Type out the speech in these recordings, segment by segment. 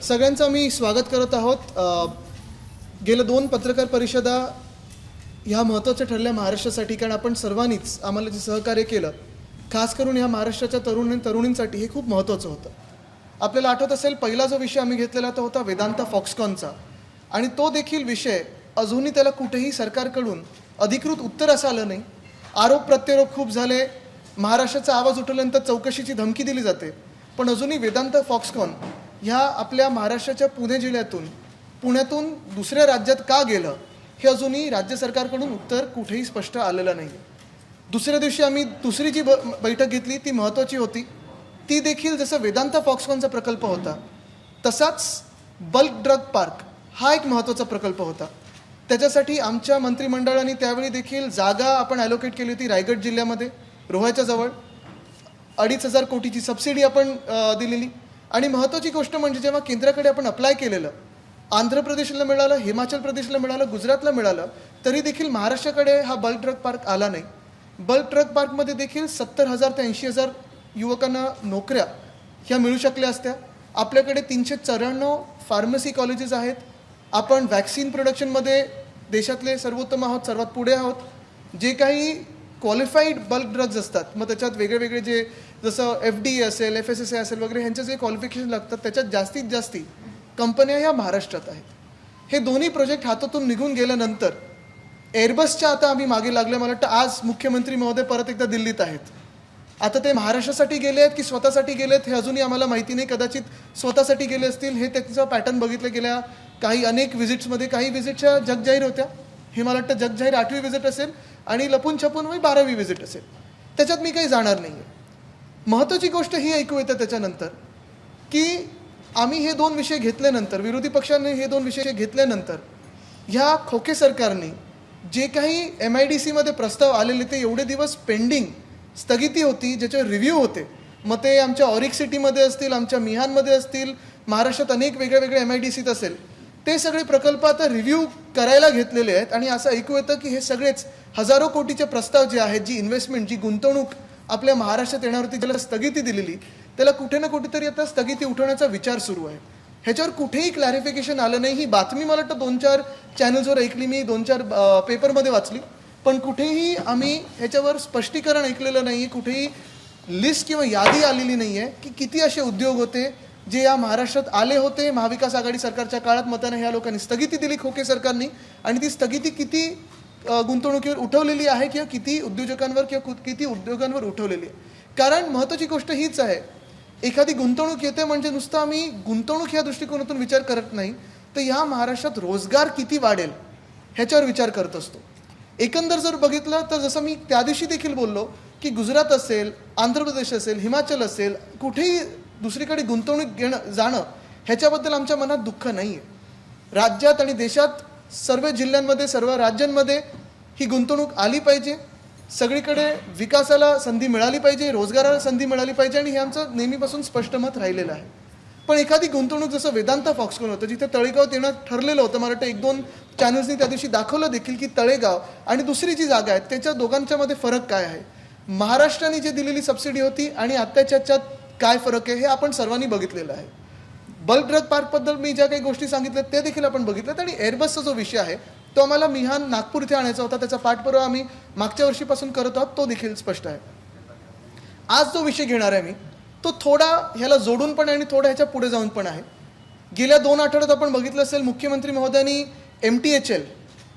सगळ्यांचं मी स्वागत करत आहोत। गेल्या 2 पत्रकार परिषदा ह्या महत्त्वाच्या ठरल्या महाराष्ट्रासाठी, कारण आपण सर्वांनीच आम्हाला जे सहकार्य केलं, खास करून ह्या महाराष्ट्राच्या तरुणींसाठी हे खूप महत्त्वाचं होतं। आपल्याला आठवत असेल, पहिला जो विषय आम्ही घेतलेला तो होता वेदांता फॉक्सकॉनचा, आणि तो देखील विषय अजूनही त्याला कुठेही सरकारकडून अधिकृत उत्तर असं आलं नाही। आरोप प्रत्यारोप खूप झाले, महाराष्ट्राचा आवाज उठवल्यानंतर चौकशीची धमकी दिली जाते, पण अजूनही वेदांता फॉक्सकॉन ह्या आपल्या महाराष्ट्राच्या पुणे जिल्ह्यातून पुण्यातून दुसऱ्या राज्यात का गेलं हे अजूनही राज्य सरकारकडून उत्तर कुठेही स्पष्ट आलेलं नाही। दुसऱ्या दिवशी आम्ही दुसरी जी बैठक घेतली ती महत्त्वाची होती। ती देखील जसं वेदांता फॉक्सकॉनचा प्रकल्प होता तसाच बल्क ड्रग पार्क हा एक महत्त्वाचा प्रकल्प होता। त्याच्यासाठी आमच्या मंत्रिमंडळाने त्यावेळी देखील जागा आपण ॲलोकेट केली होती रायगड जिल्ह्यामध्ये, रोह्याच्या जवळ 2,500 कोटीची सबसिडी आपण दिलेली। आणि महत्त्वाची गोष्ट म्हणजे जेव्हा केंद्राकडे आपण अप्लाय केलेलं, आंध्र प्रदेशला मिळालं, हिमाचल प्रदेशला मिळालं, गुजरातला मिळालं, तरी देखील महाराष्ट्राकडे हा बल्क ड्रग पार्क आला नाही। बल्क ड्रग पार्कमध्ये देखील 70,000 ते 80,000 युवकांना नोकऱ्या ह्या मिळू शकल्या असत्या। आपल्याकडे 394 फार्मसी कॉलेजेस आहेत। आपण वॅक्सिन प्रोडक्शनमध्ये देशातले सर्वोत्तम आहोत, सर्वात पुढे आहोत। जे काही क्वालिफाईड बल्क ड्रग्ज असतात, मग त्याच्यात वेगळे जे जसं FDA असेल, FSSAI असेल वगैरे, ह्यांचे जे क्वालिफिकेशन लागतात त्याच्यात जास्तीत जास्ती कंपन्या ह्या महाराष्ट्रात आहेत। हे दोन्ही प्रोजेक्ट हातातून निघून गेल्यानंतर एअरबसच्या आता आम्ही मागे लागले। मला वाटतं आज मुख्यमंत्री महोदय परत एकदा दिल्लीत आहेत। आता ते महाराष्ट्रासाठी गेले आहेत की स्वतःसाठी गेले आहेत हे अजूनही आम्हाला माहिती नाही। कदाचित स्वतःसाठी गेले असतील, हे त्याचा पॅटर्न बघितलं गेल्या अनेक व्हिजिट्समध्ये। काही व्हिजिटच्या जगजाहीर होत्या, हे मला वाटतं जगजाहीर 8वी व्हिजिट असेल आणि लपून छपून 12वी व्हिजिट असेल, त्याच्यात मी काही जाणार नाही आहे। महत्त्वाची गोष्ट ही ऐकू येतं त्याच्यानंतर की आम्ही हे 2 विषय घेतल्यानंतर, विरोधी पक्षाने हे 2 विषय घेतल्यानंतर ह्या खोके सरकारने जे काही MIDCमध्ये प्रस्ताव आलेले ते एवढे दिवस पेंडिंग स्थगिती होती, ज्याच्यावर रिव्ह्यू होते। मग ते आमच्या ऑरिक सिटीमध्ये असतील, आमच्या मिहानमध्ये असतील, महाराष्ट्रात अनेक वेगळ्या MIDCत असेल, ते सगळे प्रकल्प आता रिव्ह्यू करायला घेतलेले आहेत। आणि असं ऐकू येतं की हे सगळेच हजारो कोटीचे प्रस्ताव जे आहेत, जी इन्व्हेस्टमेंट, जी गुंतवणूक आपल्या महाराष्ट्रात येण्यावरती ज्याला स्थगिती दिलेली, त्याला कुठे ना कुठेतरी आता स्थगिती उठवण्याचा विचार सुरू आहे। ह्याच्यावर कुठेही क्लॅरिफिकेशन आलं नाही। ही बातमी मला वाटतं 2-4 चॅनल्सवर ऐकली मी, 2-4 पेपरमध्ये वाचली, पण कुठेही आम्ही ह्याच्यावर स्पष्टीकरण ऐकलेलं नाही आहे। कुठेही लिस्ट किंवा यादी आलेली नाही आहे की किती असे उद्योग होते जे या महाराष्ट्रात आले होते महाविकास आघाडी सरकारच्या काळात, मग त्यांना ह्या लोकांनी स्थगिती दिली खोके सरकारनी, आणि ती स्थगिती किती गुंतवणुकीवर उठवलेली आहे किंवा किती उद्योजकांवर किंवा किती उद्योगांवर उठवलेली आहे। कारण महत्त्वाची गोष्ट हीच आहे, एखादी गुंतवणूक येते म्हणजे नुसतं आम्ही गुंतवणूक ह्या दृष्टिकोनातून विचार करत नाही, तर ह्या महाराष्ट्रात रोजगार किती वाढेल ह्याच्यावर विचार करत असतो। एकंदर जर बघितलं तर जसं मी त्या दिवशी देखील बोललो की गुजरात असेल, आंध्र प्रदेश असेल, हिमाचल असेल, कुठेही दुसरीकडे गुंतवणूक जाणं ह्याच्याबद्दल आमच्या मनात दुःख नाही आहे। राज्यात आणि देशात सर्व जिल्ह्यांमध्ये, सर्व राज्यांमध्ये ही गुंतवणूक आली पाहिजे, सगळीकडे विकासाला संधी मिळाली पाहिजे, रोजगाराला संधी मिळाली पाहिजे, आणि हे आमचं नेहमीपासून स्पष्ट मत राहिलेलं आहे। पण एखादी गुंतवणूक जसं वेदांता फॉक्सकॉन होतं, जिथे तळेगाव येणं ठरलेलं होतं, मला वाटतं 1-2 चॅनल्सनी त्या दिवशी दाखवलं देखील की तळेगाव आणि दुसरी जी जागा आहे त्याच्या दोघांच्यामध्ये फरक काय आहे, महाराष्ट्राने जी दिलेली सबसिडी होती आणि आत्ताच्या ह्याच्यात काय फरक आहे हे आपण सर्वांनी बघितलेलं आहे। बल्क ड्रग पार्कबद्दल मी ज्या काही गोष्टी सांगितल्या ते देखील आपण बघितल्यात, आणि एअरबसचा जो विषय आहे तो आम्हाला मिहान, नागपूर इथे आणायचा होता, त्याचा पाठपुरावा आम्ही मागच्या वर्षीपासून करत आहोत, तो देखील स्पष्ट आहे। आज जो विषय घेणार आहे मी, तो थोडा ह्याला जोडून पण आहे आणि थोडा ह्याच्या पुढे जाऊन पण आहे। गेल्या 2 आठवड्यात आपण बघितलं असेल, मुख्यमंत्री महोदयांनी MTHL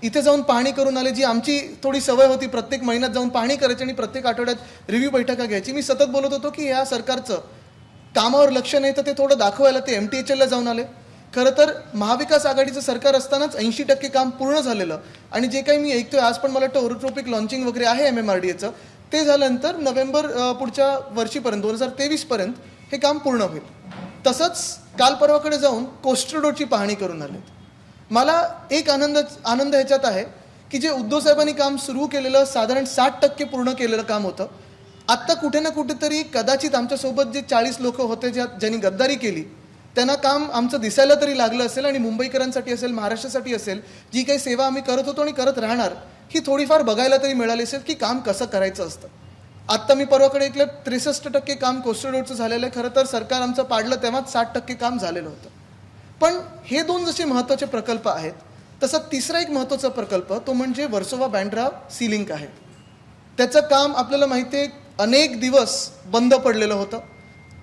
इथे जाऊन पाहणी करून आले, जी आमची थोडी सवय होती प्रत्येक महिन्यात जाऊन पाहणी करायची आणि प्रत्येक आठवड्यात रिव्ह्यू बैठका घ्यायची। मी सतत बोलत होतो की या सरकारचं कामावर लक्ष नाही, तर ते थोडं दाखवायला ते MTHLला जाऊन आले। खरं तर महाविकास आघाडीचं सरकार असतानाच 80% काम पूर्ण झालेलं, आणि जे काही मी ऐकतोय आज पण मला वाटतं ओरोट्रोपिक लॉन्चिंग वगैरे आहे MMRDAचं, ते झाल्यानंतर नोव्हेंबर पुढच्या वर्षीपर्यंत 2023पर्यंत हे काम पूर्ण होईल। तसंच काल परवाकडे जाऊन कोस्टल रोडची पाहणी करून आले। मला एक आनंद ह्याच्यात आहे की जे उद्धव साहेबांनी काम सुरू केलेलं साधारण 60% पूर्ण केलेलं काम होतं। आत्ता कुठे ना कुठेतरी कदाचित आमच्यासोबत जे 40 लोक होते ज्यांनी गद्दारी केली त्यांना काम आमचं दिसायला तरी लागलं असेल, आणि मुंबईकरांसाठी असेल, महाराष्ट्रासाठी असेल, जी काही सेवा आम्ही करत होतो आणि करत राहणार ही थोडीफार बघायला तरी मिळाली असेल की काम कसं करायचं असतं। आत्ता मी परवाकडे ऐकलं 63% काम कोस्टल रोडचं झालेलं आहे। खरं तर सरकार आमचं पाडलं तेव्हाच 60% काम झालेलं होतं। पण हे दोन जसे महत्त्वाचे प्रकल्प आहेत, तसा तिसरा एक महत्त्वाचा प्रकल्प तो म्हणजे वर्सोवा बँड्रा सी लिंक आहे. त्याचं काम आपल्याला माहिती आहे अनेक दिवस बंद पडलेलं होतं.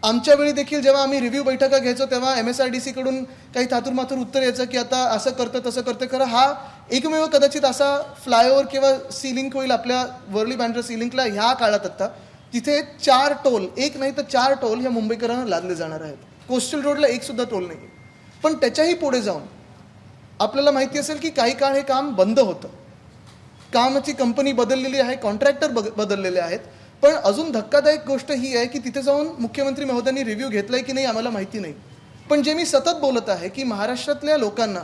आमच्या वेळी देखील जेव्हा आम्ही रिव्ह्यू बैठका घ्यायचो तेव्हा MSRDCकडून काही थातूरमातूर उत्तर यायचं की आता असं करतं तसं करतं. खरं हा एकमेव कदाचित असा फ्लायओव्हर किंवा सी लिंक होईल आपल्या वर्ली बँड्रा सी लिंकला ह्या काळात आता, जिथे 4 टोल, एक नाही तर 4 टोल ह्या मुंबईकरांना लादले जाणार आहेत. कोस्टल रोडला एक सुद्धा टोल नाही. पण त्याच्याही पुढे जाऊन आपल्याला माहिती असेल की काही काळ हे काम बंद होतं. कामाची कंपनी बदललेली आहे, कॉन्ट्रॅक्टर बदललेले आहेत. पण अजून धक्कादायक गोष्ट ही आहे की तिथे जाऊन मुख्यमंत्री महोदयांनी रिव्ह्यू घेतलाय की नाही आम्हाला माहिती नाही. पण जे मी सतत बोलत आहे की महाराष्ट्रातल्या लोकांना,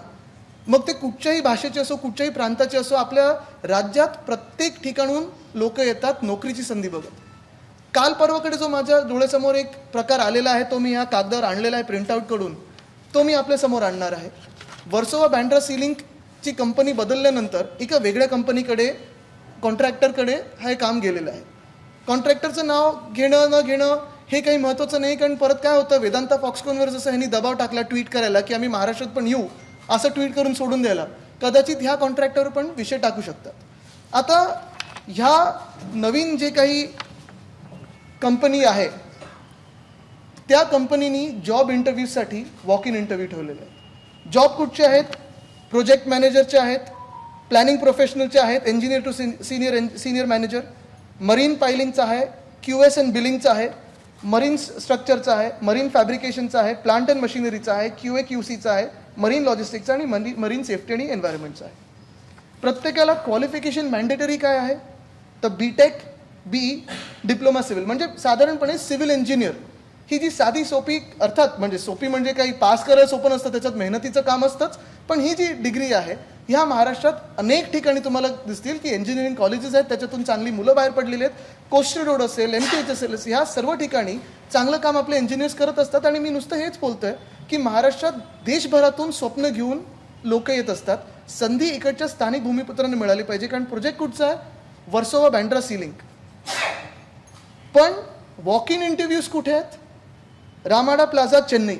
मग ते कुठच्याही भाषेचे असो, कुठच्याही प्रांताचे असो, आपल्या राज्यात प्रत्येक ठिकाणून लोक येतात नोकरीची संधी बघत. काल परवाकडे जो माझ्या डोळ्यासमोर एक प्रकार आलेला आहे तो मी ह्या कागदावर आणलेला आहे प्रिंटआउट कडून, तो मी आपल्यासमोर आणणार आहे. वर्सोवा बँड्रा सी लिंकची कंपनी बदलल्यानंतर एका वेगळ्या कंपनीकडे, कॉन्ट्रॅक्टरकडे हे काम गेलेलं आहे. कॉन्ट्रॅक्टरचं नाव घेणं न घेणं हे काही महत्त्वाचं नाही, कारण परत काय होतं, वेदांता फॉक्सकॉनवर जसं ह्यांनी दबाव टाकला ट्विट करायला की आम्ही महाराष्ट्रात पण येऊ, असं ट्विट करून सोडून द्यायला, कदाचित ह्या कॉन्ट्रॅक्टरवर पण विषय टाकू शकतात. आता ह्या नवीन जे काही कंपनी आहे त्या कंपनीनी जॉब इंटरव्ह्यूसाठी वॉक इन इंटरव्ह्यू ठेवलेले आहेत. जॉब कुठचे आहेत? प्रोजेक्ट मॅनेजरचे आहेत, प्लॅनिंग प्रोफेशनलचे आहेत, engineer to senior manager, marine पायलिंगचा आहे, QS अँड बिलिंगचा आहे, मरीन स्ट्रक्चरचा आहे, मरीन फॅब्रिकेशनचा आहे, प्लांट अँड मशिनरीचा आहे, QA/QCचा आहे, मरीन लॉजिस्टिक्सचा आणि मरीन सेफ्टी आणि एन्व्हायरमेंटचा आहे. प्रत्येकाला क्वालिफिकेशन मॅन्डेटरी काय आहे तर BTech, BE, डिप्लोमा सिव्हिल, म्हणजे साधारणपणे सिव्हिल इंजिनियर ही जी साधी सोपी, अर्थात म्हणजे सोपी म्हणजे काही पास करायला सोपं नसतं, त्याच्यात मेहनतीचं काम असतंच. पण ही जी डिग्री आहे ह्या महाराष्ट्रात अनेक ठिकाणी तुम्हाला दिसतील की इंजिनिअरिंग कॉलेजेस आहेत, त्याच्यातून चांगली मुलं बाहेर पडलेली आहेत. कोस्टल रोड असेल, MTH असेल, ह्या सर्व ठिकाणी चांगलं काम आपले इंजिनियर्स करत असतात. आणि मी नुसतं हेच बोलतोय की महाराष्ट्रात देशभरातून स्वप्न घेऊन लोक येत असतात. संधी इकडच्या स्थानिक भूमिपुत्रांना मिळाली पाहिजे. कारण प्रोजेक्ट कुठचा आहे? Versova Bandra sea link. पण वॉक इन इंटरव्ह्यूज कुठे आहेत? Ramada Plaza, Chennai.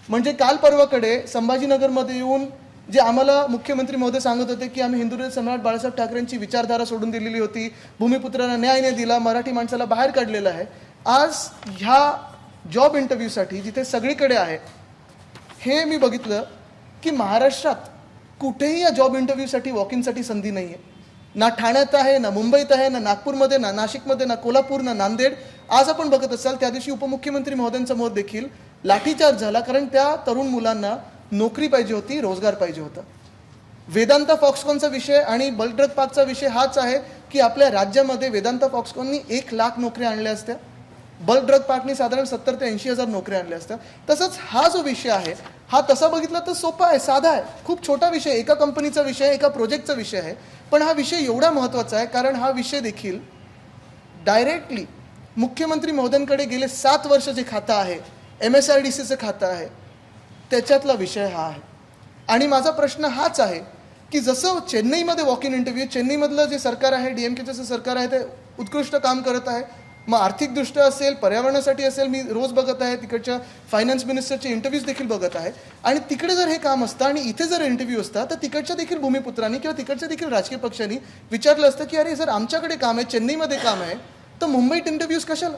म्हणजे काल परवाकडे संभाजीनगरमध्ये येऊन जे आम्हाला मुख्यमंत्री महोदय सांगत होते की आम्ही हिंदुत्व सम्राट बाळासाहेब ठाकरेंची विचारधारा सोडून दिलेली होती, भूमिपुत्रांना न्याय नाही दिला, मराठी माणसाला बाहेर काढलेलं आहे. आज ह्या जॉब इंटरव्ह्यूसाठी जिथे सगळीकडे आहे, हे मी बघितलं की महाराष्ट्रात कुठेही या जॉब इंटरव्ह्यूसाठी वॉक इनसाठी संधी नाही आहे. ना ठाण्यात आहे, ना मुंबईत आहे, ना नागपूरमध्ये, ना नाशिकमध्ये, ना कोल्हापूर, ना नांदेड. आज आपण बघत असाल त्या दिवशी उपमुख्यमंत्री महोदयांसमोर देखील लाठीचार्ज झाला, कारण त्या तरुण मुलांना नोकरी पाहिजे होती, रोजगार पाहिजे होता. वेदांता फॉक्सकॉनचा विषय आणि बल्क ड्रग पार्कचा विषय हाच आहे की आपल्या राज्यामध्ये वेदांता फॉक्सकॉननी 1,00,000 नोकऱ्या आणल्या असत्या, बल्क ड्रग पार्कनी साधारण 70,000 ते 80,000 नोकऱ्या आणल्या असत्या. तसंच हा जो विषय आहे हा तसा बघितला तर सोपा आहे, साधा आहे, खूप छोटा विषय, एका कंपनीचा विषय, एका प्रोजेक्टचा विषय आहे. पण हा विषय एवढा महत्त्वाचा आहे कारण हा विषय देखील डायरेक्टली मुख्यमंत्री महोदयांकडे गेले 7 वर्ष जे खातं आहे, MSRDCचं खातं आहे, त्याच्यातला विषय हा आहे. आणि माझा प्रश्न हाच आहे की जसं चेन्नईमध्ये वॉक इन इंटरव्ह्यू, चेन्नईमधलं जे सरकार आहे, DMKचं जे सरकार आहे, ते उत्कृष्ट काम करत आहे. मग आर्थिकदृष्ट्या असेल, पर्यावरणासाठी असेल, मी रोज बघत आहे, तिकडच्या फायनान्स मिनिस्टरचे इंटरव्ह्यूज देखील बघत आहे. आणि तिकडे जर हे काम असतं आणि इथे जर इंटरव्ह्यू असता तर तिकडच्या देखील भूमिपुत्रांनी किंवा तिकडच्या देखील राजकीय पक्षांनी विचारलं असतं की अरे जर आमच्याकडे काम आहे, चेन्नईमध्ये काम आहे, तर मुंबईत इंटरव्ह्यूज कशाला?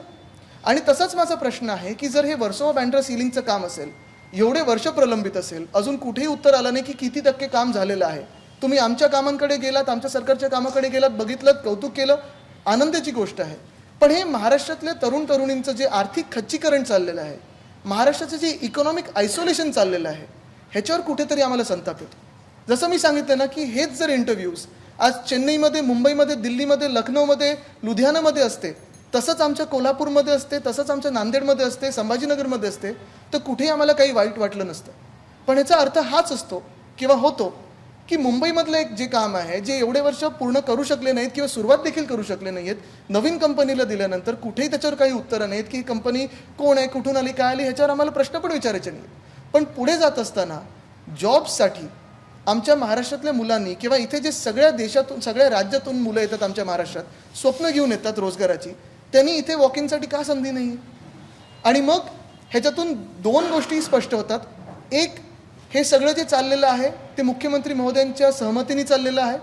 आणि तसाच माझा प्रश्न आहे की जर हे वर्सोवा बँड्रा सी लिंकचं काम असेल, एवढे वर्ष प्रलंबित असेल, अजून कुठेही उत्तर आलं नाही की किती टक्के काम झालेलं आहे. तुम्ही आमच्या कामांकडे गेलात, आमच्या सरकारच्या कामाकडे गेलात, बघितलं, कौतुक केलं, आनंदाची गोष्ट आहे. पण हे महाराष्ट्रातल्या तरुण तरुणींचं जे आर्थिक खच्चीकरण चाललेलं आहे, महाराष्ट्राचं जे इकॉनॉमिक आयसोलेशन चाललेलं आहे, ह्याच्यावर कुठेतरी आम्हाला संताप येतो. जसं मी सांगितलं ना की हेच जर इंटरव्ह्यूज आज चेन्नईमध्ये, मुंबईमध्ये, दिल्लीमध्ये, लखनौमध्ये, लुधियानामध्ये असते, तसंच आमच्या कोल्हापूरमध्ये असते, तसंच आमच्या नांदेडमध्ये असते, संभाजीनगरमध्ये असते, तर कुठेही आम्हाला काही वाईट वाटलं नसतं. पण ह्याचा अर्थ हाच असतो किंवा होतो की मुंबईमधलं एक जे काम आहे, जे एवढे वर्ष पूर्ण करू शकले नाहीत किंवा सुरुवात देखील करू शकले नाही आहेत, नवीन कंपनीला दिल्यानंतर कुठेही त्याच्यावर काही उत्तरं नाहीत की कंपनी कोण आहे, कुठून आली, काय आली, ह्याच्यावर आम्हाला प्रश्न पण विचारायचे नाही. पण पुढे जात असताना जॉबसाठी आमच्या महाराष्ट्रातल्या मुलांनी किंवा इथे जे सगळ्या देशातून, सगळ्या राज्यातून मुलं येतात आमच्या महाराष्ट्रात, स्वप्न घेऊन येतात रोजगाराची, त्यांनी इथे वॉक इनसाठी का संधी नाही? आणि मग ह्याच्यातून 2 गोष्टी स्पष्ट होतात. एक, हे सगळं जे चाललेलं आहे ते मुख्यमंत्री महोदयांच्या सहमतीने चाललेलं आहे,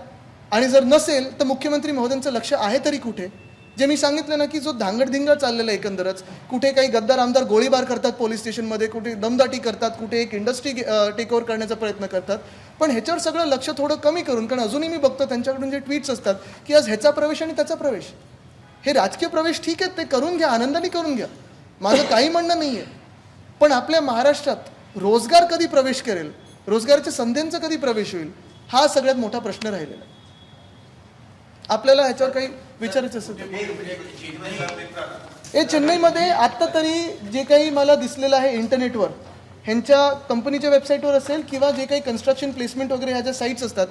आणि जर नसेल तर मुख्यमंत्री महोदयांचं लक्ष आहे तरी कुठे? जे मी सांगितलं ना की जो धांगडधिंगा चाललेला आहे एकंदरच, कुठे काही गद्दार आमदार गोळीबार करतात पोलीस स्टेशनमध्ये, कुठे दमदाटी करतात, कुठे एक इंडस्ट्री टेक ओव्हर करण्याचा प्रयत्न करतात. पण ह्याच्यावर सगळं लक्ष थोडं कमी करून, कारण अजूनही मी बघतो त्यांच्याकडून जे ट्विट्स असतात की आज ह्याचा प्रवेश आणि त्याचा प्रवेश, हे राजकीय प्रवेश ठीक आहेत, ते करून घ्या, आनंदाने करून घ्या, माझं काही म्हणणं नाही आहे. पण आपल्या महाराष्ट्रात रोजगार कधी प्रवेश करेल, रोजगाराच्या संधींचा कधी प्रवेश होईल, हा सगळ्यात मोठा प्रश्न राहिलेला आहे. आपल्याला ह्याच्यावर काही विचारायचं असेल तर चेन्नईमध्ये आत्ता तरी जे काही मला दिसलेलं आहे इंटरनेटवर, ह्यांच्या कंपनीच्या वेबसाईटवर असेल किंवा जे काही कन्स्ट्रक्शन प्लेसमेंट वगैरे ह्या ज्या साईट्स असतात,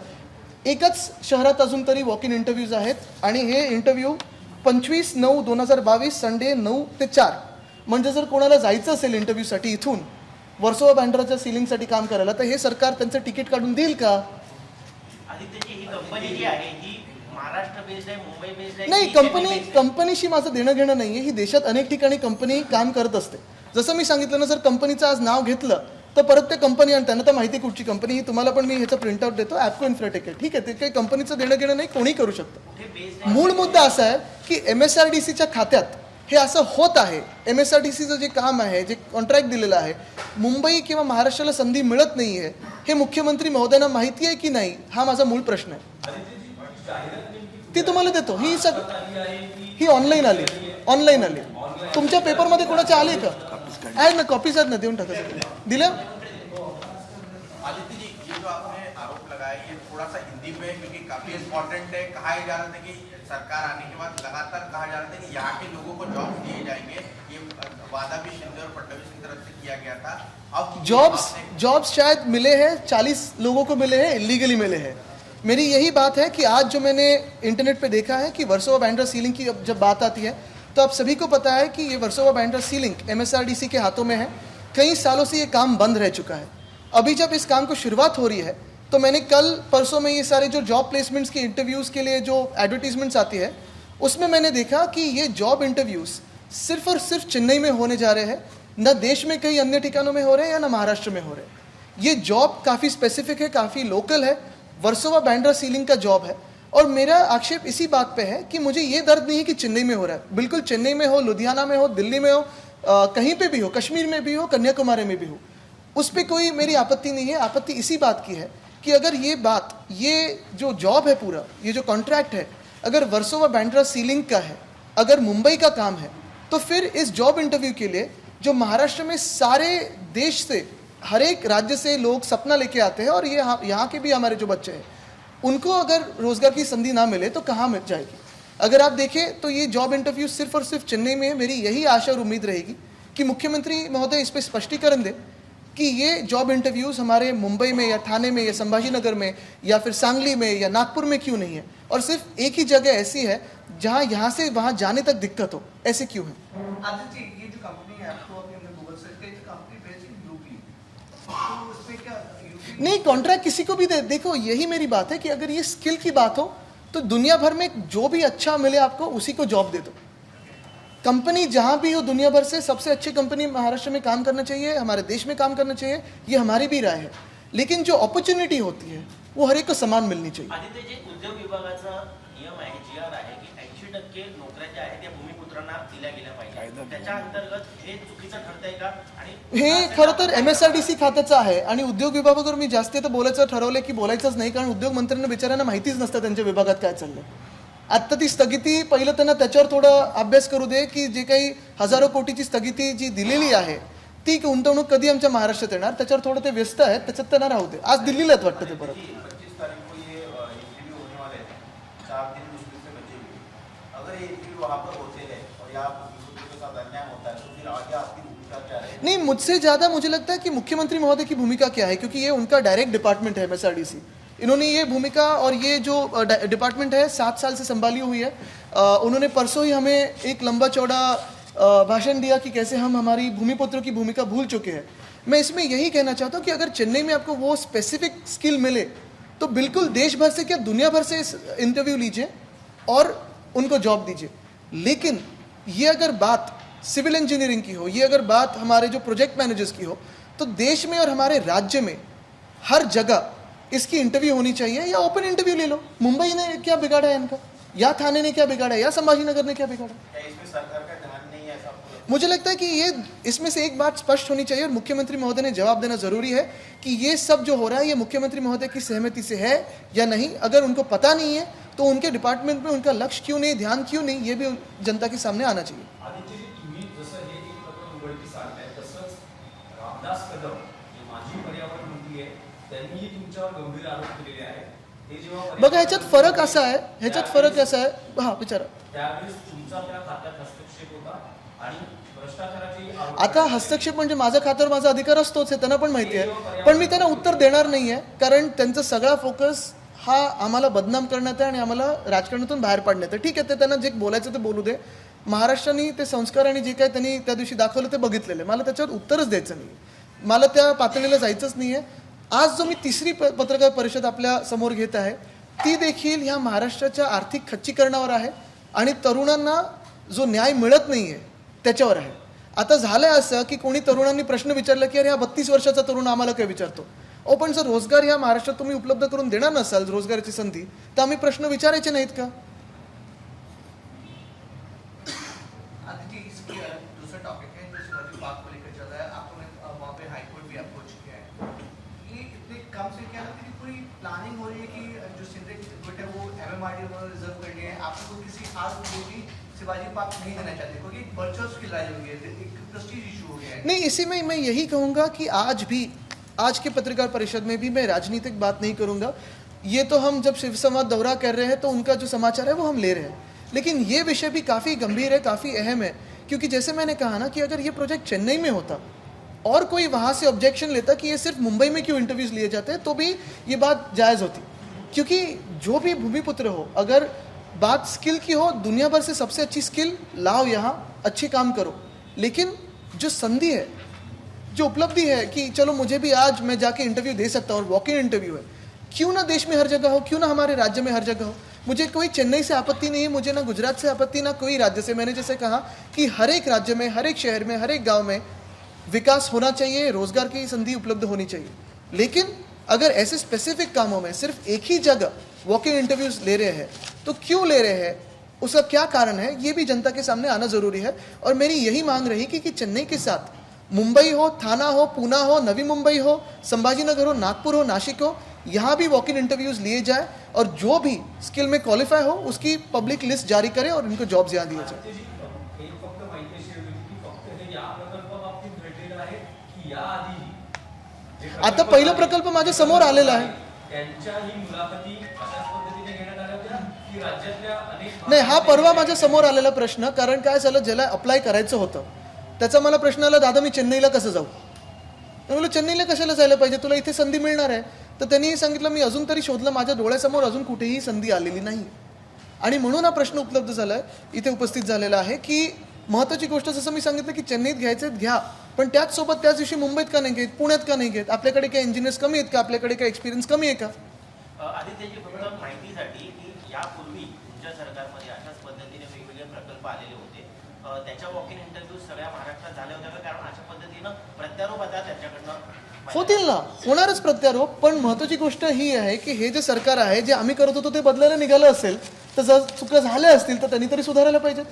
एकच शहरात अजून तरी वॉक इन इंटरव्ह्यूज आहेत. आणि हे इंटरव्ह्यू 25/9/2022 संडे 9 ते 4, म्हणजे जर कोणाला जायचं असेल इंटरव्ह्यूसाठी इथून वर्सोवा बँड्राच्या सिलिंगसाठी काम करायला, तर हे सरकार त्यांचं तिकीट काढून देईल का? आदित्यची ही कंपनी जी आहे ही महाराष्ट्र बेस्ड आहे, मुंबई बेस्ड आहे? नाही, कंपनीशी माझं देणं घेणं नाही आहे. ही देशात अनेक ठिकाणी कंपनी काम करत असते. जसं मी सांगितलं ना, जर कंपनीचं आज नाव घेतलं तर परत ते कंपनी, आणि त्यांना तर माहिती कुठची कंपनी, ही तुम्हाला पण मी ह्याचं प्रिंटआउट देतो, ॲपको इन्फ्राटेक आहे, ठीक आहे, ते काही कंपनीचं देणं घेणं नाही, कोणी करू शकतं. मूळ मुद्दा असा आहे की MSRDCच्या खात्यात हे असं होत आहे. MSRDCचं जे काम आहे, जे कॉन्ट्रॅक्ट दिलेलं आहे, मुंबई किंवा महाराष्ट्राला संधी मिळत नाही आहे, हे मुख्यमंत्री महोदयांना माहिती आहे की नाही, हा माझा मूळ प्रश्न आहे. ती तुम्हाला देतो, ही ऑनलाईन आली, तुमच्या पेपरमध्ये कोणाच्या आले का? आहेत ना, कॉपीज आहेत ना, देऊन टाका. दिल्या? आदित्य जी, ये जो आपने आरोप लगाया ये थोड़ा सा हिंदी में, क्योंकि काफी इम्पोर्टेंट है, कहा जा रहा था कि सरकार आने के बाद लगातार कहा जा रहा था कि यहाँ के लोगों को जॉब दिए जाएंगे, ये वादा भी शिंदे और फडणवीस की तरफ से किया गया था. अब जॉब्स शायद मिले हैं, 40 लोगों को मिले हैं, इलीगली मिले हैं. मेरी यही बात है कि आज जो मैंने इंटरनेट पे देखा है कि वर्सोवा बैंड्रा सीलिंग की जब बात आती है, तो आप सभी को पता है कि ये वर्सोवा बैंड्रा सीलिंग MSRDC के हाथों में है. कई सालों से ये काम बंद रह चुका है. अभी जब इस काम को शुरुआत हो रही है, तो मैंने कल परसों में ये सारे जो जॉब प्लेसमेंट्स के इंटरव्यूज़ के लिए जो एडवर्टीजमेंट्स आती है, उसमें मैंने देखा कि ये जॉब इंटरव्यूज़ सिर्फ और सिर्फ चेन्नई में होने जा रहे हैं, न देश में कई अन्य ठिकानों में हो रहे हैं या न महाराष्ट्र में हो रहे हैं. ये जॉब काफ़ी स्पेसिफिक है, काफ़ी लोकल है, वर्सोवा बैंड्रा सीलिंग का जॉब है. और मेरा आक्षेप इसी बात पे है कि मुझे ये दर्द नहीं है कि चेन्नई में हो रहा है. बिल्कुल चेन्नई में हो, लुधियाना में हो, दिल्ली में हो, कहीं पे भी हो, कश्मीर में भी हो, कन्याकुमारी में भी हो, उस पर कोई मेरी आपत्ति नहीं है. आपत्ति इसी बात की है कि अगर ये जो जॉब है पूरा, ये जो कॉन्ट्रैक्ट है, अगर वर्सोवा बैंड्रा सीलिंग का है, अगर मुंबई का काम है, तो फिर इस जॉब इंटरव्यू के लिए जो महाराष्ट्र में सारे देश से, हर एक राज्य से लोग सपना लेके आते हैं, और ये यहाँ के भी हमारे जो बच्चे हैं, उनको अगर रोज़गार की संधि ना मिले तो कहाँ मिल जाएगी? अगर आप देखें तो ये जॉब इंटरव्यू सिर्फ और सिर्फ चेन्नई में है. मेरी यही आशा और उम्मीद रहेगी कि मुख्यमंत्री महोदय इस पर स्पष्टीकरण दें कि ये जॉब इंटरव्यूज़ हमारे मुंबई में या ठाणे में या संभाजीनगर में या फिर सांगली में या नागपुर में क्यों नहीं है, और सिर्फ एक ही जगह ऐसी है जहाँ यहाँ से वहाँ जाने तक दिक्कत हो, ऐसे क्यों है? आदित्य, ये जो कंपनी है, आपको अभी हमने गूगल सर्च किया, तो कंपनी बेस्ड इन यूपी, तो उसमें क्या यूपी नहीं, कॉन्ट्रैक्ट किसी को भी दे. देखो, यही मेरी बात है कि अगर ये स्किल की बात हो तो दुनिया भर में जो भी अच्छा मिले आपको, उसी को जॉब दे दो. कंपनी जहाँ भी हो दुनिया भर से, सबसे अच्छी कंपनी महाराष्ट्र में काम करना चाहिए, हमारे देश में काम करना चाहिए, ये हमारी भी राय है. लेकिन जो अपॉर्च्युनिटी होती है वो हर एक को समान मिलनी चाहिए. आदित्य जी, उद्योग विभागाचा नियम आहे, GR आहे की 80% नोकऱ्या ज्या आहेत त्या भूमिपुत्रांना दिल्या गेल्या पाहिजे. त्याच्या अंतर्गत हे चुकीचं ठरतंय का? आणि हे खरं तर MSRDC खात्याचं आहे, आणि उद्योग विभागावर मी जास्त तर बोलायचं ठरवलं की बोलायचंच नाही, कारण उद्योग मंत्र्यांना बिचाऱ्यांना माहितीच नसतं त्यांच्या विभागात काय चाललंय. आत्ता ती स्थगिती, पहिलं त्यांना त्याच्यावर थोडं अभ्यास करू दे की जे काही हजारो कोटीची स्थगिती जी दिलेली आहे, ती गुंतवणूक कधी आमच्या महाराष्ट्रात येणार, त्याच्यावर थोडं ते व्यस्त आहेत, त्याच्यात त्यांना राहू दे. आज दिल्लीला आहेत वाटतं ते परत. 25 तारीख को ये इंटरव्यू होने वाले हैं, 4 दिन मुश्किल से बचे हुए. अगर ये इंटरव्यू वहाँ पर होते हैं और यहाँ भूमिपुत्रों के साथ अन्याय होता है, तो फिर आगे आपकी भूमिका क्या रहेगी? नहीं, मुझसे ज़्यादा मुझे लगता है कि मुख्यमंत्री महोदय की भूमिका क्या है, क्योंकि ये उनका डायरेक्ट डिपार्टमेंट है MSRDC. इन्होंने ये भूमिका और ये जो डिपार्टमेंट है 7 साल से संभाली हुई है. उन्होंने परसों ही हमें एक लंबा चौड़ा भाषण दिया कि कैसे हम हमारी भूमिपुत्रों की भूमिका भूल चुके हैं. मैं इसमें यही कहना चाहता हूँ कि अगर चेन्नई में आपको वो स्पेसिफिक स्किल मिले तो बिल्कुल देश भर से क्या दुनिया भर से इंटरव्यू लीजिए और उनको जॉब दीजिए. लेकिन ये अगर बात सिविल इंजीनियरिंग की हो, ये अगर बात हमारे जो प्रोजेक्ट मैनेजर्स की हो, तो देश में और हमारे राज्य में हर जगह इसकी इंटरव्यू होनी चाहिए, या ओपन इंटरव्यू ले लो। मुंबई ने क्या बिगाड़ा है इनका, या थाने ने क्या बिगाड़ा है, या संभाजीनगर ने क्या बिगाड़ा? क्या इसमें सरकार का ध्यान नहीं है ऐसा आपको लगता मुझे लगता है कि ये इसमें से एक बात स्पष्ट होनी चाहिए और मुख्यमंत्री महोदय ने जवाब देना जरूरी है कि ये सब जो हो रहा है ये मुख्यमंत्री महोदय की सहमति से है या नहीं। अगर उनको पता नहीं है तो उनके डिपार्टमेंट में उनका लक्ष्य क्यों नहीं, ध्यान क्यों नहीं, ये भी जनता के सामने आना चाहिए। आदित्यजी, तुम्ही जसं हे एक प्रकरण उघडकीस आणलंय तसंच रामदास कदम जे माजी पर्यावरण मंत्री आहे त्यांनीही तुमच्यावर गंभीर आरोप केलेले आहेत. हे जेव्हा बघा ह्याच्यात फरक असा आहे, हा विचारा. त्यावेळेस तुमचा त्या खात्यात हस्तक्षेप होता आणि भ्रष्टाचाराचे आरोप आता हस्तक्षेप म्हणजे माझ्या खात्यावर माझा अधिकार असतोच हे त्यांना पण माहिती आहे, पण मी त्यांना उत्तर देणार नाही आहे कारण त्यांचा सगळा फोकस हा आम्हाला बदनाम करण्यात आहे आणि आम्हाला राजकारणातून बाहेर पाडण्यात आहे. ठीक आहे, ते त्यांना जे बोलायचं ते बोलू दे. महाराष्ट्राने ते संस्कार आणि जे काही त्यांनी त्या दिवशी दाखवलं ते बघितलेलं आहे. मला त्याच्यावर उत्तरच द्यायचं नाही, मला त्या पातळीला जायचंच नाही आहे. आज जो मी तिसरी पत्रकार परिषद आपल्या समोर घेत आहे ती देखील ह्या महाराष्ट्राच्या आर्थिक खच्चीकरणावर आहे आणि तरुणांना जो न्याय मिळत नाही आहे त्याच्यावर आहे. आता झालं आहे असं की कोणी तरुणांनी प्रश्न विचारला की अरे हा 32 वर्षाचा तरुण आम्हाला काय विचारतो. पण जर रोजगार ह्या महाराष्ट्रात तुम्ही उपलब्ध करून देणार नसाल रोजगाराची संधी तर आम्ही प्रश्न विचारायचे नाहीत का? आदित्य, इसकी दूसरा टॉपिक है जो शिवाजी पार्क को लेकर चल रहा है. आपने वहाँ पे हाई कोर्ट भी अप्रोच किया है. ये इतने कम से क्या लगता है कि पूरी प्लानिंग हो रही है कि जो सिंधिक गुट है वो MMRDA में रिजर्व करनी है. आपको किसी खास उद्योग की शिवाजी पार्क नहीं देना चाहते क्योंकि एक वर्चुअल स्किल राइज हो गई है, एक प्रेस्टीज इशू हो गया है. नहीं, इसी में मैं यही कहूँगा कि आज के पत्रकार परिषद में भी मैं राजनीतिक बात नहीं करूँगा. ये तो हम जब शिव संवाद दौरा कर रहे हैं तो उनका जो समाचार है वो हम ले रहे हैं, लेकिन ये विषय भी काफ़ी गंभीर है, काफ़ी अहम है. क्योंकि जैसे मैंने कहा ना कि अगर ये प्रोजेक्ट चेन्नई में होता और कोई वहाँ से ऑब्जेक्शन लेता कि ये सिर्फ मुंबई में क्यों इंटरव्यूज़ लिए जाते हैं तो भी ये बात जायज़ होती. क्योंकि जो भी भूमिपुत्र हो, अगर बात स्किल की हो, दुनिया भर से सबसे अच्छी स्किल लाओ यहाँ, अच्छे काम करो. लेकिन जो संधि है, जो उपलब्धि है कि चलो मुझे भी आज मैं जाके इंटरव्यू दे सकता हूँ और वॉक इन इंटरव्यू है, क्यों ना देश में हर जगह हो, क्यों ना हमारे राज्य में हर जगह हो. मुझे कोई चेन्नई से आपत्ति नहीं है, मुझे ना गुजरात से आपत्ति, ना कोई राज्य से. मैंने जैसे कहा कि हर एक राज्य में, हर एक शहर में, हर एक गाँव में विकास होना चाहिए, रोजगार की संधि उपलब्ध होनी चाहिए. लेकिन अगर ऐसे स्पेसिफिक कामों में सिर्फ एक ही जगह वॉक इन इंटरव्यूज ले रहे हैं तो क्यों ले रहे हैं, उसका क्या कारण है, ये भी जनता के सामने आना जरूरी है. और मेरी यही मांग रही कि चेन्नई के साथ मुंबई हो, थाना हो, पूना हो, नवी मुंबई हो, संभाजीनगर हो, नागपुर हो, नासिक हो, यहाँ भी वॉक इन इंटरव्यूज लिए जाए और जो भी स्किल में क्वालिफाई हो उसकी पब्लिक लिस्ट जारी करे और उनको जॉब्स यहाँ दिए जाए. आदित्यजी, हे फक्त माहिती अशी हवी होती की फक्त हे या प्रकल्पाबाबतीत घडलेलं आहे की याआधीही जे आता प्रकल्प पहिला आहेत, प्रकल्प माझ्या समोर आलेला आहे. त्यांच्याही मुलाखती अशाच पद्धतीने घेण्यात आल्या होत्या की राज्यातल्या अनेक नाही, हा परवा माझ्या समोर आलेला प्रश्न. कारण काय झालं, ज्याला अप्लाय करायचं होतं त्याचा मला प्रश्न आला, दादा मी चेन्नईला कसं जाऊ. मी बोललो चेन्नईला कशाला जायला पाहिजे, तुला इथे संधी मिळणार आहे. तर त्यांनी सांगितलं मी अजून तरी शोधलं, माझ्या डोळ्यासमोर अजून कुठेही संधी आलेली नाही. आणि म्हणून हा प्रश्न उपलब्ध झाला आहे, इथे उपस्थित झालेला आहे की महत्त्वाची गोष्ट जसं मी सांगितलं की चेन्नईत घ्यायचं घ्या, पण त्याचसोबत त्याच दिवशी मुंबईत का नाही घेत, पुण्यात का नाही घेत. आपल्याकडे काही इंजिनियर्स कमी आहेत का, आपल्याकडे काही एक्सपिरियन्स कमी आहे का. आदित्यजी, फक्त माहितीसाठी की यापूर्वी तुमच्या सरकारमध्ये अशाच पद्धतीने वेगवेगळे प्रकल्प आलेले होते, त्याच्या वॉक इन इंटरव्ह्यू सगळ्या महाराष्ट्रात झाल्या होत्या का? कारण अशा पद्धतीनं प्रत्यारोप आता त्याच्याकडनं होतील ना, होणारच प्रत्यारोप. पण महत्त्वाची गोष्ट ही आहे की हे जे सरकार आहे, जे आम्ही करत होतो ते बदलायला निघालं असेल तर जर चुका झाल्या असतील तर त्यांनी तरी सुधारायला पाहिजेत.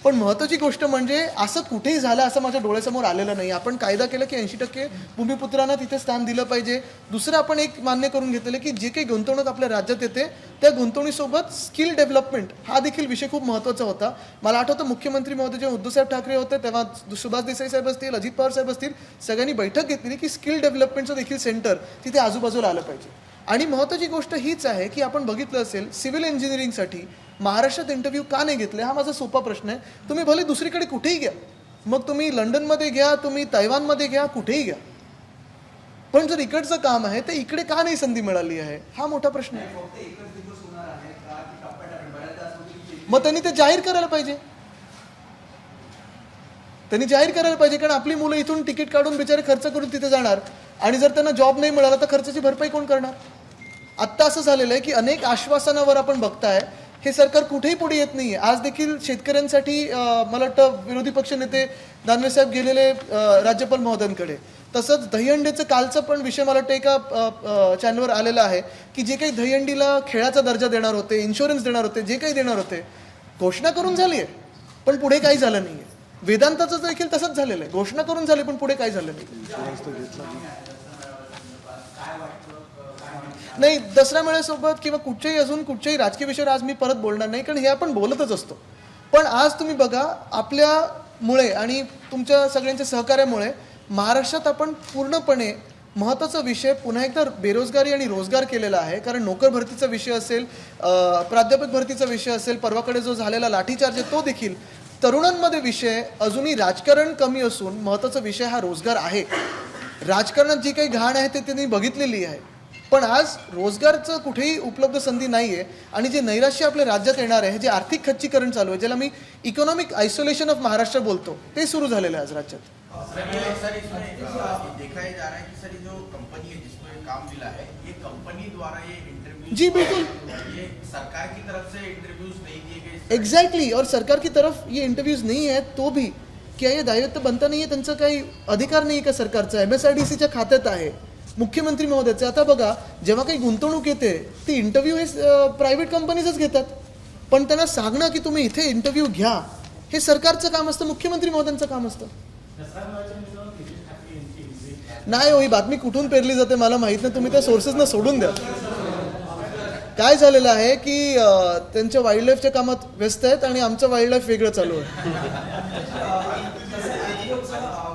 पण महत्त्वाची गोष्ट म्हणजे असं कुठेही झालं असं माझ्या डोळ्यासमोर आलेलं नाही. आपण कायदा केला की 80% भूमिपुत्रांना तिथे स्थान दिलं पाहिजे. दुसरं आपण एक मान्य करून घेतलेलं की जे काही गुंतवणूक आपल्या राज्यात येते त्या गुंतवणुकीसोबत स्किल डेव्हलपमेंट हा देखील विषय खूप महत्त्वाचा होता. मला आठवतं मुख्यमंत्री महोदय जेव्हा उद्धवसाहेब ठाकरे होते तेव्हा सुभाष देसाई साहेब असतील, अजित पवार साहेब असतील, सगळ्यांनी बैठक घेतली की स्किल डेव्हलपमेंटचं देखील सेंटर तिथे आजूबाजूला आलं पाहिजे. आणि महत्त्वाची गोष्ट हीच आहे की आपण बघितलं असेल सिव्हिल इंजिनिअरिंगसाठी महाराष्ट्रात इंटरव्ह्यू का नाही घेतले, हा माझा सोपा प्रश्न आहे. तुम्ही भले दुसरीकडे कुठेही घ्या, मग तुम्ही लंडनमध्ये घ्या, तुम्ही तैवानमध्ये घ्या, कुठेही घ्या, पण जर इकडचं काम आहे तर इकडे का नाही संधी मिळाली आहे, हा मोठा प्रश्न आहे. मग त्यांनी ते जाहीर करायला पाहिजे. त्यांनी जाहीर करायला पाहिजे, कारण आपली मुलं इथून तिकीट काढून बिचारे खर्च करून तिथे जाणार आणि जर त्यांना जॉब नाही मिळाला तर खर्चाची भरपाई कोण करणार. आत्ता असं झालेलं आहे की अनेक आश्वासनावर आपण बघताय हे सरकार कुठेही पुढे येत नाहीये. आज देखील शेतकऱ्यांसाठी मला वाटतं विरोधी पक्ष नेते दानवे साहेब गेलेले राज्यपाल महोदयांकडे, तसंच दहीहंडीचं कालचं पण विषय मला वाटतं एका चॅनलवर आलेला आहे की जे काही दहीहंडीला खेळाचा दर्जा देणार होते, इन्शुरन्स देणार होते, जे काही देणार होते, घोषणा करून झाली आहे पण पुढे काही झालं नाही आहे. वेदांताचं देखील तसंच झालेलं आहे, घोषणा करून झाली पण पुढे काही झालं नाही. दसरा मेळ्यासोबत किंवा कुठच्याही राजकीय विषयावर आज मी परत बोलणार नाही, कारण हे आपण बोलतच असतो. पण आज तुम्ही बघा, आपल्यामुळे आणि तुमच्या सगळ्यांच्या सहकार्यामुळे महाराष्ट्रात आपण पूर्णपणे महत्त्वाचा विषय पुन्हा एकदा बेरोजगारी आणि रोजगार केलेला आहे. कारण नोकर भरतीचा विषय असेल, प्राध्यापक भरतीचा विषय असेल, परवाकडे जो झालेला लाठीचार्ज आहे तो देखील, तरुणांमध्ये विषय अजूनही राजकारण कमी असून महत्त्वाचा विषय हा रोजगार आहे. राजकारणात जी काही घाण आहे ते त्यांनी बघितलेली आहे, पण आज रोजगारचं कुठेही उपलब्ध संधी नाही आहे. आणि जे नैराश्य आपल्या राज्यात येणार आहे, जे आर्थिक खच्चीकरण चालू आहे, ज्याला मी इकॉनॉमिक आयसोलेशन ऑफ महाराष्ट्र बोलतो, ते सुरू झालेलं आहे आज राज्यात. सर इसमें देखा ही जा रहा है कि सर ये जो कंपनी है जिसको ये काम मिला है, ये कंपनी द्वारा ये इंटरव्यू, जी बिल्कुल, ये सरकार की तरफ से इंटरव्यूज नहीं दिए गए. एग्जैक्टली. और सरकार की तरफ ये इंटरव्यूज नहीं है तो भी क्या ये दायित्व बनता नाही आहे, त्यांचा काही अधिकार नाही आहे का सरकारचा? MSRDCच्या खात्यात आहे, मुख्यमंत्री महोदयाचं. आता बघा, जेव्हा काही गुंतवणूक येते ती इंटरव्ह्यू हे प्रायव्हेट कंपनीजच घेतात, पण त्यांना सांगणं की तुम्ही इथे इंटरव्ह्यू घ्या हे सरकारचं काम असतं, मुख्यमंत्री महोदयांचं काम असतं. नाही हो, ही बातमी कुठून पेरली जाते मला माहित नाही, तुम्ही त्या सोर्सेसना सोडून द्या. काय झालेलं आहे की त्यांच्या वाईल्ड लाईफच्या कामात व्यस्त आहेत आणि आमचं वाईल्ड लाईफ वेगळं चालू आहे.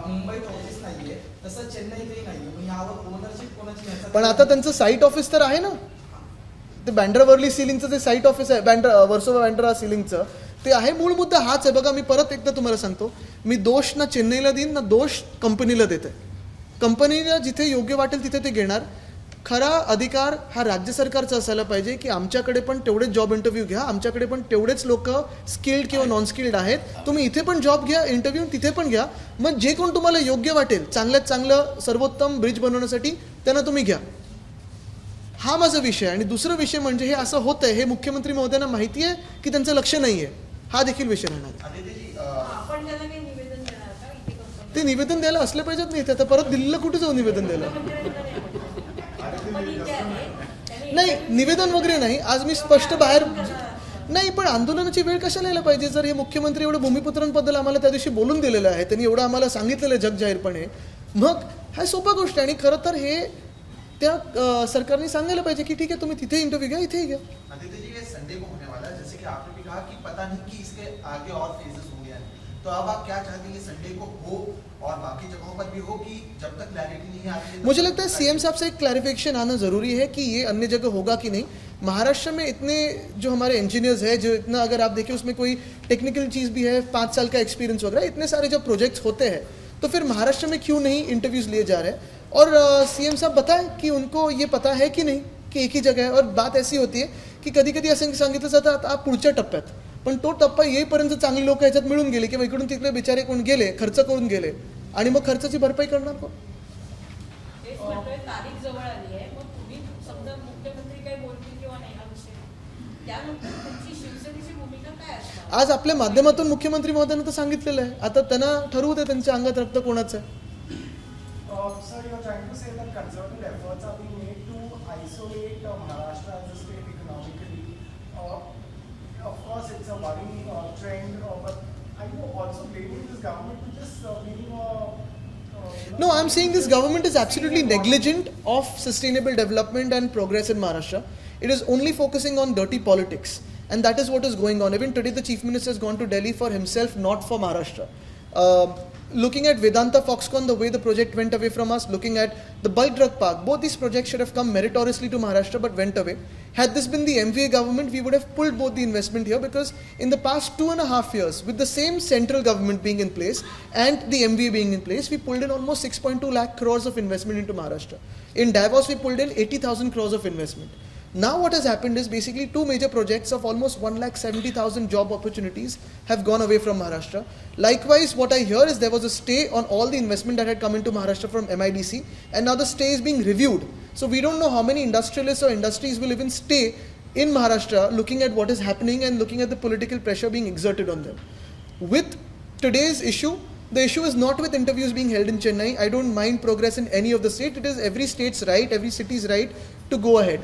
मुंबईत ऑफिस नाहीये, तसं चेन्नईतही नाहीये, मग यावर ओनरशिप कोणाची? पण आता त्यांचं साईट ऑफिस तर आहे ना, ते बँड्रावर्ली सिलिंगचं जे साईट ऑफिस आहे, वर्सोवा बँड्रा सिलिंगचं, ते आहे. मूळ मुद्दा हाच आहे. बघा, मी परत एकदा तुम्हाला सांगतो, मी दोष ना चेन्नईला देईन ना दोष कंपनीला देते. कंपनीला जिथे योग्य वाटेल तिथे ते घेणार. खरा अधिकार हा राज्य सरकारचा असायला पाहिजे की आमच्याकडे पण तेवढेच जॉब इंटरव्ह्यू घ्या, आमच्याकडे पण तेवढेच लोक स्किल्ड किंवा नॉन स्किल्ड आहेत, तुम्ही इथे पण जॉब घ्या, इंटरव्ह्यू तिथे पण घ्या. मग जे कोण तुम्हाला योग्य वाटेल, चांगल्यात चांगलं सर्वोत्तम ब्रिज बनवण्यासाठी त्यांना तुम्ही घ्या. हा माझा विषय. आणि दुसरा विषय म्हणजे हे असं होतं आहे, हे मुख्यमंत्री महोदयांना माहिती आहे की त्यांचं लक्ष नाही आहे, हा देखील विषय राहणार. आपण त्याला काही निवेदन देणार का इथे कंपनी? ते निवेदन द्यायला असले पाहिजेत नाही, आता परत दिल्लीला कुठे जाऊ निवेदन द्यायला? कंपनी जे आहे त्याने नाही, निवेदन वगैरे नाही. आज मी स्पष्ट बाहेर नाही, पण आंदोलनाची वेळ कशाला यायला पाहिजे? जर हे मुख्यमंत्री एवढं भूमिपुत्रांबद्दल आम्हाला त्या दिवशी बोलून दिलेलं आहे, त्यांनी एवढं आम्हाला सांगितलेलं आहे जगजाहीरपणे, मग हा सोपा गोष्ट आहे. आणि खरं तर हे त्या सरकारने सांगायला पाहिजे की ठीक आहे, तुम्ही तिथे इंटरव्ह्यू घ्या, इथेही घ्या. आदित्य जी, ये संडे को होने वाला है, जैसे कि आपने भी कहा कि पता नहीं कि इसके आगे और फेजेस होंगे या नहीं, तो अब आप क्या चाहते हैं कि संडे को हो और बाकी जगहों पर भी हो, कि जब तक क्लैरिटी नहीं आती है? मुझे लगता है CM साहब से एक क्लैरिफिकेशन आना ज़रूरी है कि ये अन्य जगह होगा कि नहीं. महाराष्ट्र में इतने जो हमारे इंजीनियर्स हैं, जो इतना अगर आप देखिए उसमें कोई टेक्निकल चीज़ भी है, 5 साल का एक्सपीरियंस वगैरह, इतने सारे जब प्रोजेक्ट्स होते हैं तो फिर महाराष्ट्र में क्यों नहीं इंटरव्यूज़ लिए जा रहे हैं? और CM साहब बताएं कि उनको ये पता है कि नहीं की एक ही जगह आहे. और बात ऐसी होती आहे की कधी कधी असं सांगितलं जातं आता पुढच्या टप्प्यात, पण तो टप्पा येईपर्यंत चांगली लोक ह्याच्यात मिळून गेले किंवा इकडून तिकडे बिचारे कोण गेले, खर्च करून गेले, आणि मग खर्चाची भरपाई करणार कोण? तेच म्हणतोय, तारीख जवळ आली आहे, मग तुम्ही समजा मुख्यमंत्री काही बोलतील किंवा नाही हा विषय, त्यानंतर तुमची शिवसेनेची भूमिका काय असणार? आज आपल्या माध्यमातून मुख्यमंत्री महोदयांना तर सांगितलेलं आहे, आता त्यांना ठरवू दे त्यांच्या अंगात रक्त कोणाचं आहे. Sir, you're trying to say that concerted efforts are being made to isolate Maharashtra as a state economically. Of course, it's a worrying trend, but are you also blaming this government to just being No, I'm saying this government is absolutely negligent of sustainable development and progress in Maharashtra. It is only focusing on dirty politics, and that is what is going on. Even today, the Chief Minister has gone to Delhi for himself, not for Maharashtra. Looking at Vedanta Foxconn, the way the project went away from us, looking at the bulk drug park, both these projects should have come meritoriously to Maharashtra but went away. Had this been the MVA government, we would have pulled both the investment here, because in the past 2.5 years, with the same central government being in place and the MVA being in place, we pulled in almost 6.2 lakh crores of investment into Maharashtra. In Davos, we pulled in 80,000 crores of investment. Now what has happened is basically 2 major projects of almost 1,70,000 job opportunities have gone away from Maharashtra. Likewise, what I hear is there was a stay on all the investment that had come into Maharashtra from MIDC, and now the stay is being reviewed. So we don't know how many industrialists or industries will even stay in Maharashtra, looking at what is happening and looking at the political pressure being exerted on them. With today's issue, The issue is not with interviews being held in Chennai. I don't mind progress in any of the state. It is every state's right, every city's right to go ahead.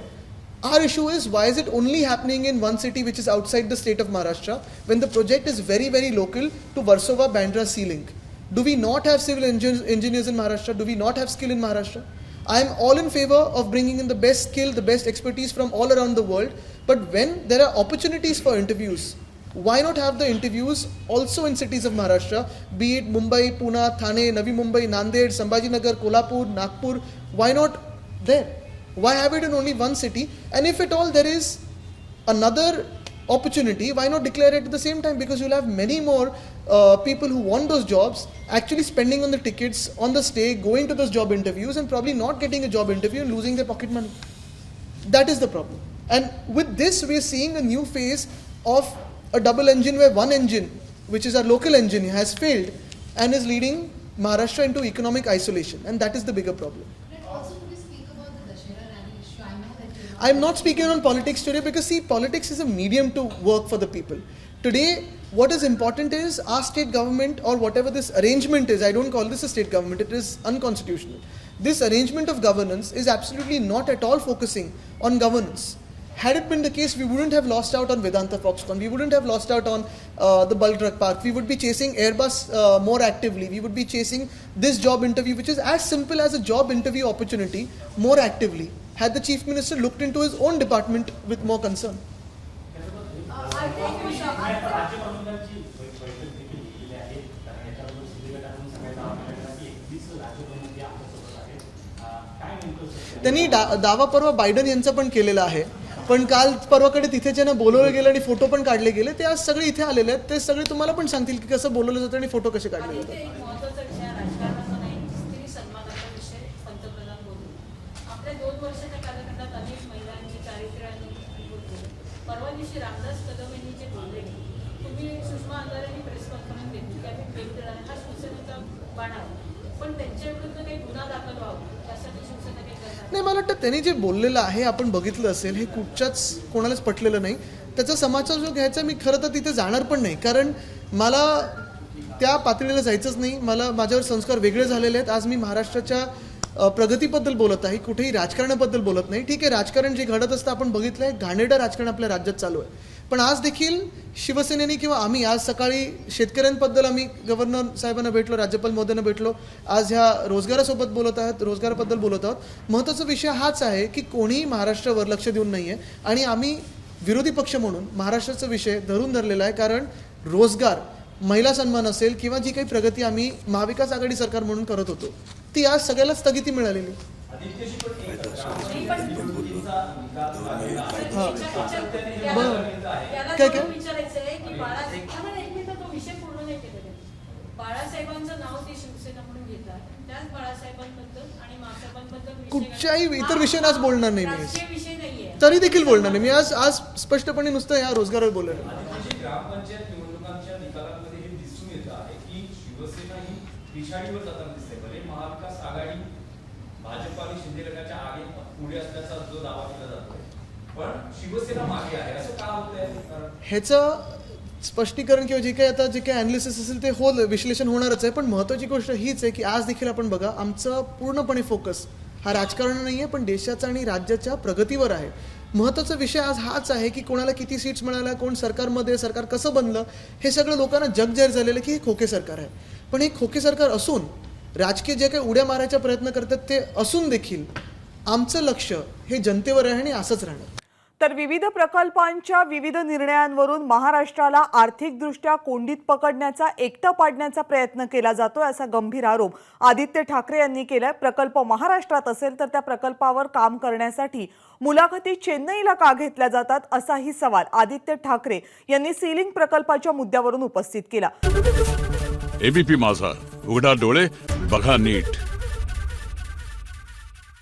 Our issue is, why is it only happening in one city which is outside the state of Maharashtra when the project is very, very local to Versova, Bandra, Sea Link? Do we not have civil engineers in Maharashtra? Do we not have skill in Maharashtra? I am all in favor of bringing in the best skill, the best expertise from all around the world. But when there are opportunities for interviews, why not have the interviews also in cities of Maharashtra, be it Mumbai, Pune, Thane, Navi Mumbai, Nanded, Sambhajinagar, Kolhapur, Nagpur? Why not there? Why have it in only one city? And if at all there is another opportunity, why not declare it at the same time? Because you'll have many more people who want those jobs actually spending on the tickets, on the stay, going to those job interviews and probably not getting a job interview and losing their pocket money. That is the problem. And with this, we are seeing a new phase of a double engine where one engine, which is our local engine, has failed and is leading Maharashtra into economic isolation. And that is the bigger problem. Also, could you speak about the Dussehra rally issue? I know that you're I'm not speaking on politics today because, see, politics is a medium to work for the people. Today, what is important is our state government, or whatever this arrangement is. I don't call this a state government, it is unconstitutional. This arrangement of governance is absolutely not at all focusing on governance. Had it been the case, we wouldn't have lost out on Vedanta Foxconn, we wouldn't have lost out on the Bulk Drug Park, we would be chasing Airbus more actively, we would be chasing this job interview, which is as simple as a job interview opportunity, more actively, had the Chief Minister looked into his own department with more concern. I think we should- राज्यप्रमुखांची बैठक देखील घेतलेली आहे. कारण याच्याबरोबर सुदीर्घ काळापासून सगळ्यांना आवडलेलं की 21 राज्यप्रमुख हे आपल्यासोबत आहेत. काय नेमकं सत्य आहे? त्यांनी दावा परवा बायडन यांचा पण केलेला आहे. पण काल परवाकडे तिथे ज्यांना बोलवलं गेलं आणि फोटो पण काढले गेले, ते आज सगळे इथे आलेले आहेत. ते सगळे तुम्हाला पण सांगतील की कसं बोलवलं जातं आणि फोटो कसे काढले आणि जातात. ते एक महत्त्वाचा विषय आहे, राजकारणाचा नाही, स्त्री सन्मानाचा विषय पंतप्रधान बोलले. आपल्या 2 वर्षाच्या कालखंडात अनेक महिलांची चारित्र्य आणि अनुभव केले. परवा दिवशी रामदास कदम यांनी जे बोलले की तुम्ही सुषमा अंधारेंनी प्रेस कॉन्फरन्स घेतली की आम्ही भेट देणार आहे, हा शिवसेनेचा बाण आहे. पण त्यांच्या विरुद्ध काही गुन्हा दाखल व्हावा त्यासाठी शिवसेना काही करणार नाही, मला वाटतं त्यांनी जे बोललेलं आहे आपण बघितलं असेल, हे कुठच्याच कोणालाच पटलेलं नाही. त्याचा समाचार जो घ्यायचा, मी खरं तर तिथे जाणार पण नाही, कारण मला त्या पातळीला जायचंच नाही. मला माझ्यावर संस्कार वेगळे झालेले आहेत. आज मी महाराष्ट्राच्या प्रगतीबद्दल बोलत आहे, कुठेही राजकारणाबद्दल बोलत नाही. ठीक आहे, राजकारण जे घडत असतं आपण बघितलं आहे, घाणेरडं राजकारण आपल्या राज्यात चालू आहे. पण आज देखील शिवसेनेने किंवा आम्ही आज सकाळी शेतकऱ्यांबद्दल आम्ही गव्हर्नर साहेबांना भेटलो, राज्यपाल महोदयांना भेटलो, आज ह्या रोजगारासोबत बोलत आहोत, रोजगाराबद्दल बोलत आहोत. महत्त्वाचा विषय हाच आहे की कोणीही महाराष्ट्रावर लक्ष देऊन नाही आहे आणि आम्ही विरोधी पक्ष म्हणून महाराष्ट्राचा विषय धरलेला आहे. कारण रोजगार, महिला सन्मान असेल किंवा जी काही प्रगती आम्ही महाविकास आघाडी सरकार म्हणून करत होतो, ती आज सगळ्याला स्थगिती मिळालेली. आदित्यजी पण एक काय काय? विचारायचं आहे की बाळासाहेब एक मिनिट, तो विषय पूर्ण नाही केलेला. बाळासाहेबांचं नाव ते शिवसेना म्हणून घेतात, त्याच बाळासाहेबांबद्दल आणि मासाहेबांबद्दल कुठच्याही इतर विषयाने आज बोलणार नाही मी, राजकीय विषय नाहीये. तरी देखील बोलणार नाही मी. आज स्पष्टपणे नुसतं ह्या रोजगारावर बोलणार आहे. आदित्यजी, ग्रामपंचायत निवडणुकांच्या निकालांमध्ये हे दिसून येतं आहे की शिवसेना ही पिछाडीवर जाताना दिसते. भले महाविकास आघाडी भाजप आणि शिंदे गटाच्या पुढे असल्याचा जो दावा केला जातोय, पण शिवसेना मागे आहे, असं का होतंय? ह्याचं स्पष्टीकरण किंवा जे काही आता जे काही अनालिसिस असेल ते विश्लेषण होणारच आहे. पण महत्त्वाची गोष्ट हीच आहे की आज देखील आपण बघा, आमचं पूर्णपणे फोकस हा राजकारण नाही आहे, पण देशाचा आणि राज्याच्या प्रगतीवर आहे. महत्त्वाचा विषय आज हाच आहे की कोणाला किती सीट्स मिळाल्या, कोण सरकारमध्ये, सरकार कसं बनलं, हे सगळं लोकांना जगजाहीर झालेलं की हे खोके सरकार आहे. पण हे खोके सरकार असून राजकीय जे काही उड्या मारायचा प्रयत्न करतात ते असून देखील आमचं लक्ष हे जनतेवर आहे आणि असंच राहणार. तर विविध प्रकल्पांच्या विविध निर्णयांवरून महाराष्ट्राला आर्थिकदृष्ट्या कोंडीत पकडण्याचा, एकटं पाडण्याचा प्रयत्न केला जातोय, असा गंभीर आरोप आदित्य ठाकरे यांनी केलाय. प्रकल्प महाराष्ट्रात असेल तर त्या प्रकल्पावर काम करण्यासाठी मुलाखती चेन्नईला का घेतल्या जातात, असाही सवाल आदित्य ठाकरे यांनी सी लिंक प्रकल्पाच्या मुद्द्यावरून उपस्थित केला. एबीपी माझा, उघडा डोळे बघा नीट.